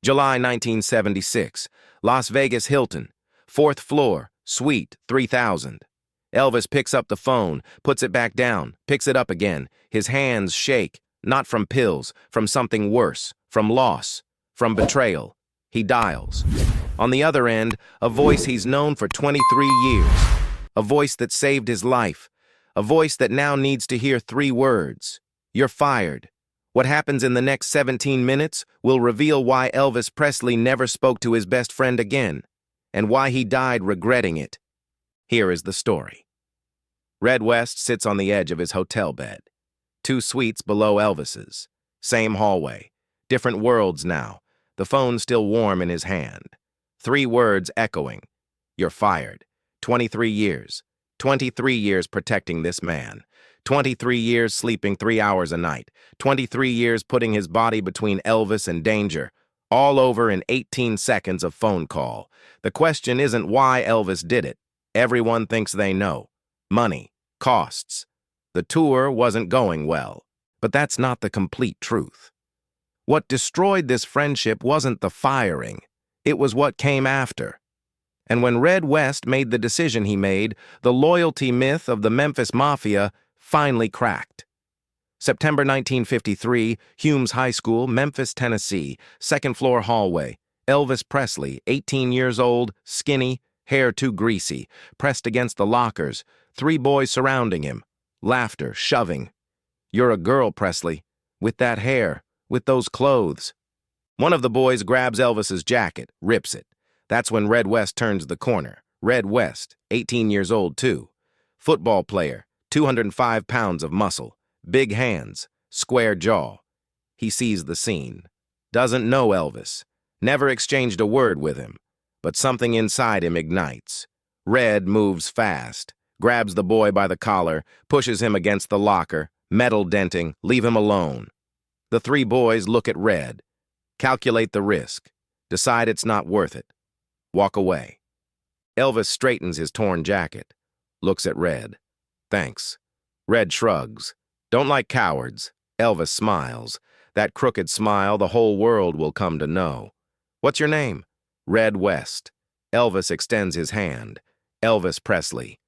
July 1976, Las Vegas Hilton, 4th floor, suite 3000. Elvis picks up the phone, puts it back down, picks it up again. His hands shake, not from pills, from something worse, from loss, from betrayal. He dials. On the other end, a voice he's known for 23 years. A voice that saved his life. A voice that now needs to hear 3 words. You're fired. What happens in the next 17 minutes will reveal why Elvis Presley never spoke to his best friend again, and why he died regretting it. Here is the story. Red West sits on the edge of his hotel bed. 2 suites below Elvis's. Same hallway. Different worlds now. The phone still warm in his hand. 3 words echoing. You're fired. 23 years. 23 years protecting this man. 23 years sleeping 3 hours a night. 23 years putting his body between Elvis and danger. All over in 18 seconds of phone call. The question isn't why Elvis did it. Everyone thinks they know. Money. Costs. The tour wasn't going well. But that's not the complete truth. What destroyed this friendship wasn't the firing. It was what came after. And when Red West made the decision he made, the loyalty myth of the Memphis Mafia finally cracked. September 1953, Humes High School, Memphis, Tennessee, 2nd floor hallway. Elvis Presley, 18 years old, skinny, hair too greasy, pressed against the lockers, 3 boys surrounding him. Laughter, shoving. You're a girl, Presley, with that hair, with those clothes. One of the boys grabs Elvis's jacket, rips it. That's when Red West turns the corner. Red West, 18 years old too. Football player, 205 pounds of muscle, big hands, square jaw. He sees the scene. Doesn't know Elvis. Never exchanged a word with him. But something inside him ignites. Red moves fast, grabs the boy by the collar, pushes him against the locker, metal denting, leave him alone. The 3 boys look at Red, calculate the risk, decide it's not worth it. Walk away. Elvis straightens his torn jacket, looks at Red. Thanks. Red shrugs. Don't like cowards. Elvis smiles. That crooked smile the whole world will come to know. What's your name? Red West. Elvis extends his hand. Elvis Presley.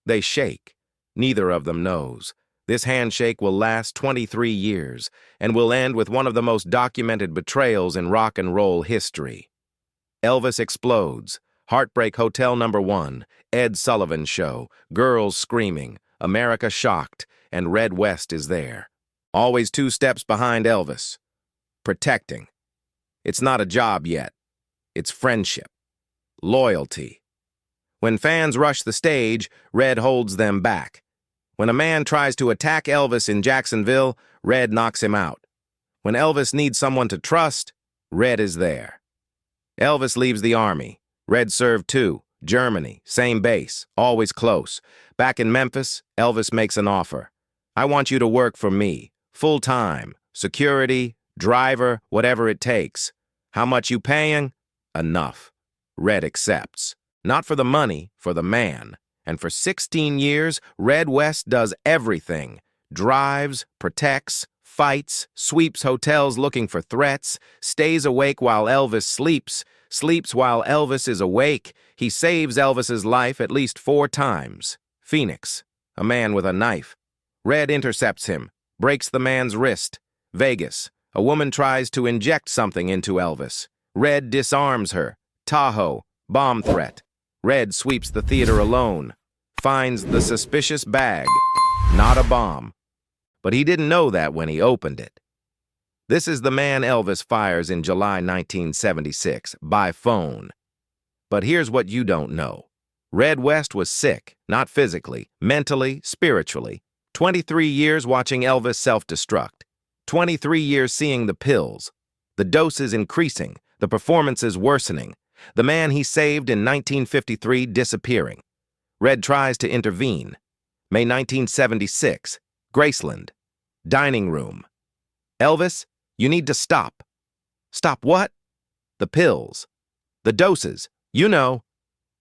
They shake. Neither of them knows. This handshake will last 23 years and will end with one of the most documented betrayals in rock and roll history. Elvis explodes. Heartbreak Hotel No. 1, Ed Sullivan Show, girls screaming, America shocked, and Red West is there. Always 2 steps behind Elvis. Protecting. It's not a job yet. It's friendship. Loyalty. When fans rush the stage, Red holds them back. When a man tries to attack Elvis in Jacksonville, Red knocks him out. When Elvis needs someone to trust, Red is there. Elvis leaves the Army. Red served too. Germany, same base, always close. Back in Memphis, Elvis makes an offer. I want you to work for me, full-time, security, driver, whatever it takes. How much you paying? Enough. Red accepts. Not for the money, for the man. And for 16 years, Red West does everything. Drives, protects, fights, sweeps hotels looking for threats, stays awake while Elvis sleeps, sleeps while Elvis is awake. He saves Elvis's life at least 4 times. Phoenix, a man with a knife. Red intercepts him, breaks the man's wrist. Vegas, a woman tries to inject something into Elvis. Red disarms her. Tahoe, bomb threat. Red sweeps the theater alone. Finds the suspicious bag. Not a bomb. But he didn't know that when he opened it. This is the man Elvis fires in July 1976, by phone. But here's what you don't know. Red West was sick, not physically, mentally, spiritually. 23 years watching Elvis self-destruct. 23 years seeing the pills. The doses increasing, the performances worsening. The man he saved in 1953 disappearing. Red tries to intervene. May 1976, Graceland. Dining room. Elvis, you need to stop. Stop what? The pills. The doses. You know.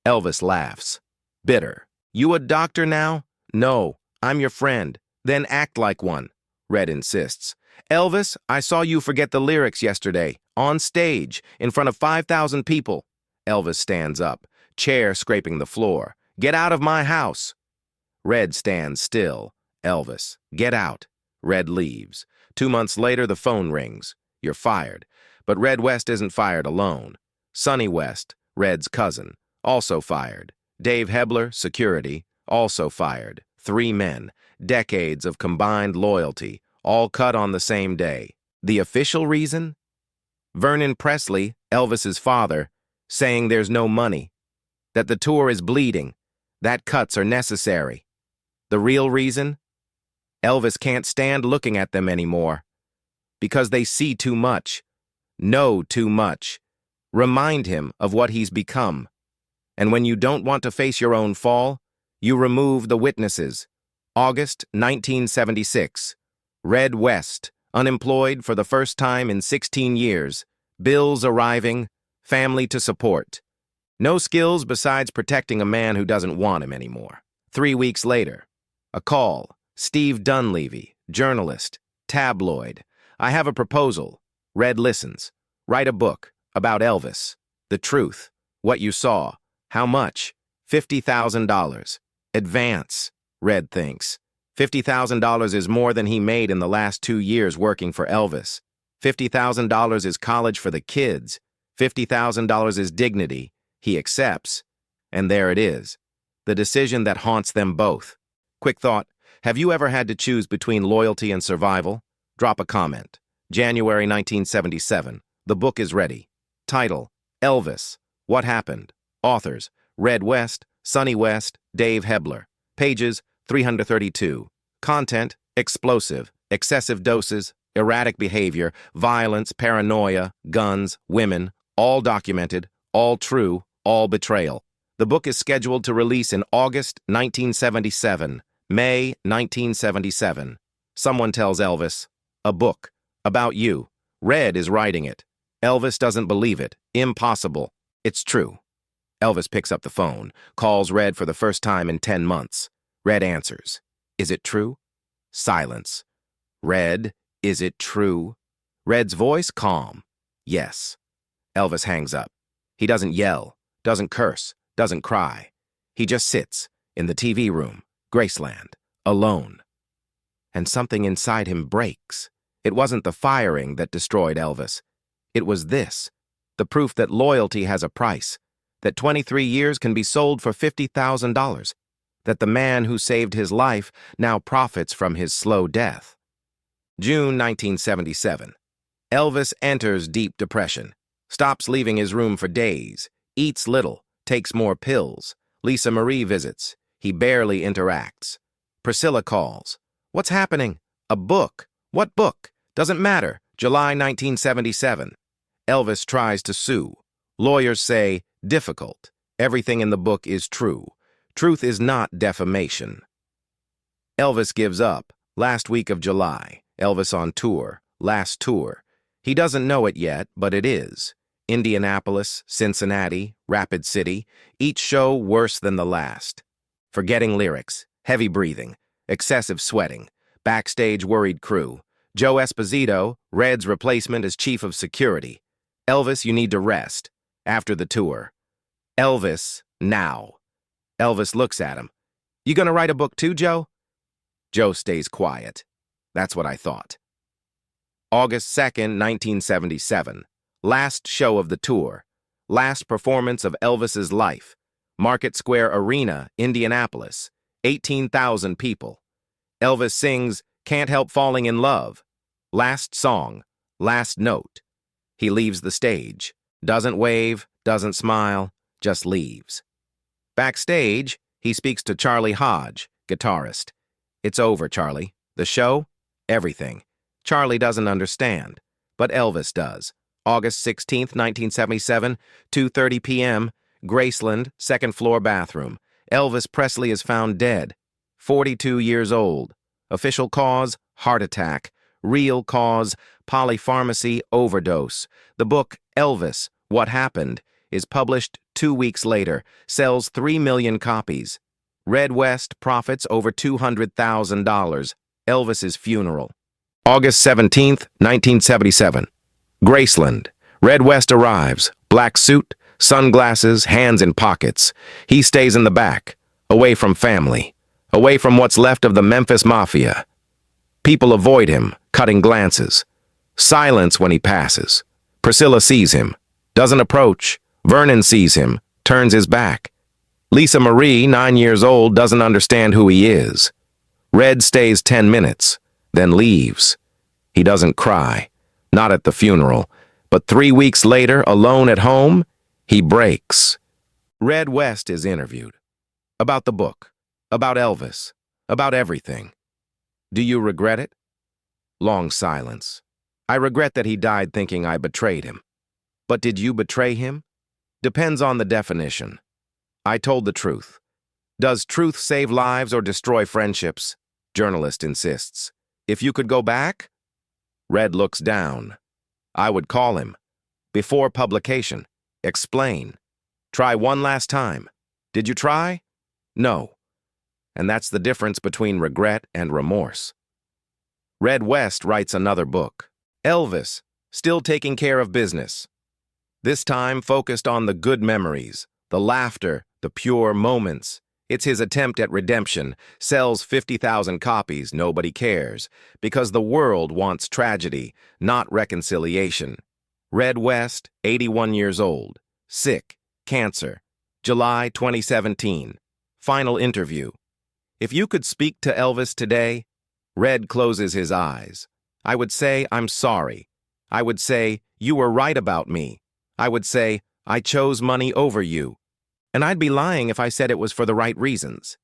Elvis laughs. Bitter. You a doctor now? No, I'm your friend. Then act like one. Red insists. Elvis, I saw you forget the lyrics yesterday, on stage, in front of 5,000 people. Elvis stands up, chair scraping the floor. Get out of my house. Red stands still. Elvis, get out. Red leaves. 2 months later, the phone rings. You're fired. But Red West isn't fired alone. Sonny West, Red's cousin, also fired. Dave Hebler, security, also fired. 3 men, decades of combined loyalty, all cut on the same day. The official reason? Vernon Presley, Elvis's father, saying there's no money, that the tour is bleeding, that cuts are necessary. The real reason? Elvis can't stand looking at them anymore. Because they see too much, know too much, remind him of what he's become. And when you don't want to face your own fall, you remove the witnesses. August 1976. Red West, unemployed for the first time in 16 years. Bills arriving, family to support. No skills besides protecting a man who doesn't want him anymore. 3 weeks later, a call. Steve Dunleavy, journalist, tabloid. I have a proposal. Red listens. Write a book about Elvis. The truth. What you saw. How much? $50,000. Advance. Red thinks. $50,000 is more than he made in the last 2 years working for Elvis. $50,000 is college for the kids. $50,000 is dignity. He accepts. And there it is. The decision that haunts them both. Quick thought. Have you ever had to choose between loyalty and survival? Drop a comment. January 1977. The book is ready. Title: Elvis. What Happened? Authors: Red West, Sonny West, Dave Hebler. Pages: 332. Content: explosive, excessive doses, erratic behavior, violence, paranoia, guns, women, all documented, all true, all betrayal. The book is scheduled to release in August 1977, May 1977. Someone tells Elvis, a book, about you. Red is writing it. Elvis doesn't believe it. Impossible. It's true. Elvis picks up the phone, calls Red for the first time in 10 months. Red answers. Is it true? Silence. Red, is it true? Red's voice calm. Yes. Elvis hangs up. He doesn't yell, doesn't curse, doesn't cry. He just sits in the TV room, Graceland, alone. And something inside him breaks. It wasn't the firing that destroyed Elvis. It was this, the proof that loyalty has a price, that 23 years can be sold for $50,000, that the man who saved his life now profits from his slow death. June 1977. Elvis enters deep depression, stops leaving his room for days, eats little, takes more pills. Lisa Marie visits. He barely interacts. Priscilla calls. What's happening? A book. What book? Doesn't matter. July 1977. Elvis tries to sue. Lawyers say, difficult. Everything in the book is true. Truth is not defamation. Elvis gives up. Last week of July. Elvis on tour. Last tour. He doesn't know it yet, but it is. Indianapolis, Cincinnati, Rapid City. Each show worse than the last. Forgetting lyrics. Heavy breathing. Excessive sweating. Backstage worried crew. Joe Esposito, Red's replacement as chief of security. Elvis, you need to rest. After the tour. Elvis, now. Elvis looks at him. You gonna write a book too, Joe? Joe stays quiet. That's what I thought. August 2nd, 1977. Last show of the tour. Last performance of Elvis's life. Market Square Arena, Indianapolis. 18,000 people. Elvis sings Can't Help Falling in Love. Last song. Last note. He leaves the stage. Doesn't wave, doesn't smile, just leaves. Backstage, he speaks to Charlie Hodge, guitarist. It's over, Charlie. The show? Everything. Charlie doesn't understand, but Elvis does. August 16th, 1977, 2:30 p.m., Graceland, second floor bathroom. Elvis Presley is found dead. 42 years old. Official cause, heart attack. Real cause, polypharmacy overdose. The book, Elvis, What Happened, is published 2 weeks later, sells 3 million copies. Red West profits over $200,000. Elvis's funeral. August 17th, 1977. Graceland. Red West arrives. Black suit, sunglasses, hands in pockets. He stays in the back, away from family, away from what's left of the Memphis Mafia. People avoid him, cutting glances. Silence when he passes. Priscilla sees him, doesn't approach. Vernon sees him, turns his back. Lisa Marie, 9 years old, doesn't understand who he is. Red stays 10 minutes, then leaves. He doesn't cry, not at the funeral, but 3 weeks later, alone at home, he breaks. Red West is interviewed. About the book, about Elvis, about everything. Do you regret it? Long silence. I regret that he died thinking I betrayed him. But did you betray him? Depends on the definition. I told the truth. Does truth save lives or destroy friendships? Journalist insists. If you could go back? Red looks down. I would call him. Before publication. Explain. Try one last time. Did you try? No. And that's the difference between regret and remorse. Red West writes another book. Elvis, still taking care of business. This time focused on the good memories, the laughter, the pure moments. It's his attempt at redemption, sells 50,000 copies, nobody cares, because the world wants tragedy, not reconciliation. Red West, 81 years old, sick, cancer, July 2017. Final interview. If you could speak to Elvis today, Red closes his eyes. I would say, I'm sorry. I would say, you were right about me. I would say, I chose money over you. And I'd be lying if I said it was for the right reasons.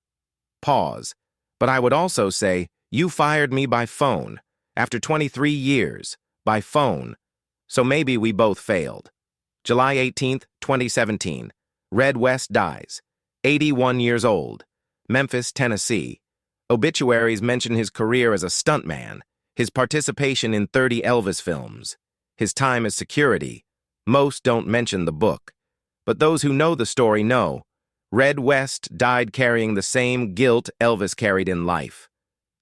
Pause. But I would also say, you fired me by phone, after 23 years, by phone. So maybe we both failed. July 18th, 2017. Red West dies. 81 years old. Memphis, Tennessee. Obituaries mention his career as a stuntman, his participation in 30 Elvis films, his time as security. Most don't mention the book. But those who know the story know. Red West died carrying the same guilt Elvis carried in life.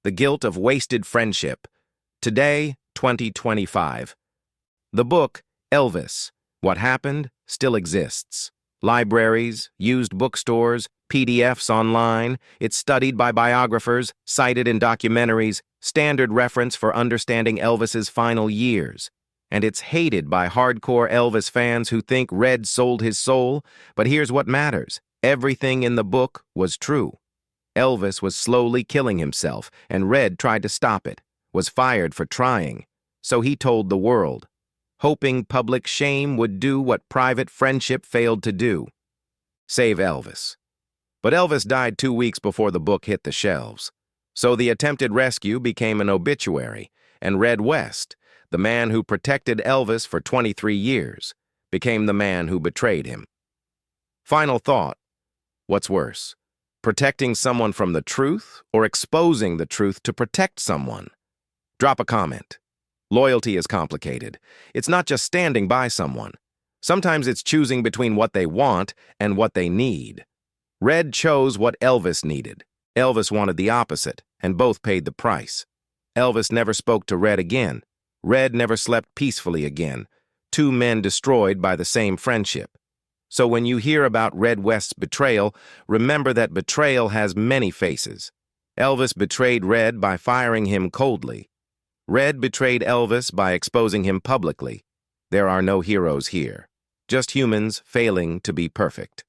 The guilt of wasted friendship. Today, 2025. The book, Elvis, What Happened, still exists. Libraries, used bookstores, PDFs online. It's studied by biographers, cited in documentaries, standard reference for understanding Elvis's final years. And it's hated by hardcore Elvis fans who think Red sold his soul. But here's what matters. Everything in the book was true. Elvis was slowly killing himself, and Red tried to stop it, was fired for trying. So he told the world, hoping public shame would do what private friendship failed to do. Save Elvis. But Elvis died 2 weeks before the book hit the shelves. So the attempted rescue became an obituary, and Red West, the man who protected Elvis for 23 years, became the man who betrayed him. Final thought. What's worse, protecting someone from the truth or exposing the truth to protect someone? Drop a comment. Loyalty is complicated. It's not just standing by someone. Sometimes it's choosing between what they want and what they need. Red chose what Elvis needed. Elvis wanted the opposite, and both paid the price. Elvis never spoke to Red again. Red never slept peacefully again. 2 men destroyed by the same friendship. So when you hear about Red West's betrayal, remember that betrayal has many faces. Elvis betrayed Red by firing him coldly. Red betrayed Elvis by exposing him publicly. There are no heroes here, just humans failing to be perfect.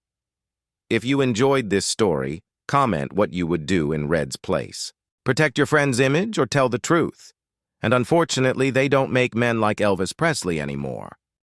If you enjoyed this story, comment what you would do in Red's place. Protect your friend's image or tell the truth. And unfortunately, they don't make men like Elvis Presley anymore.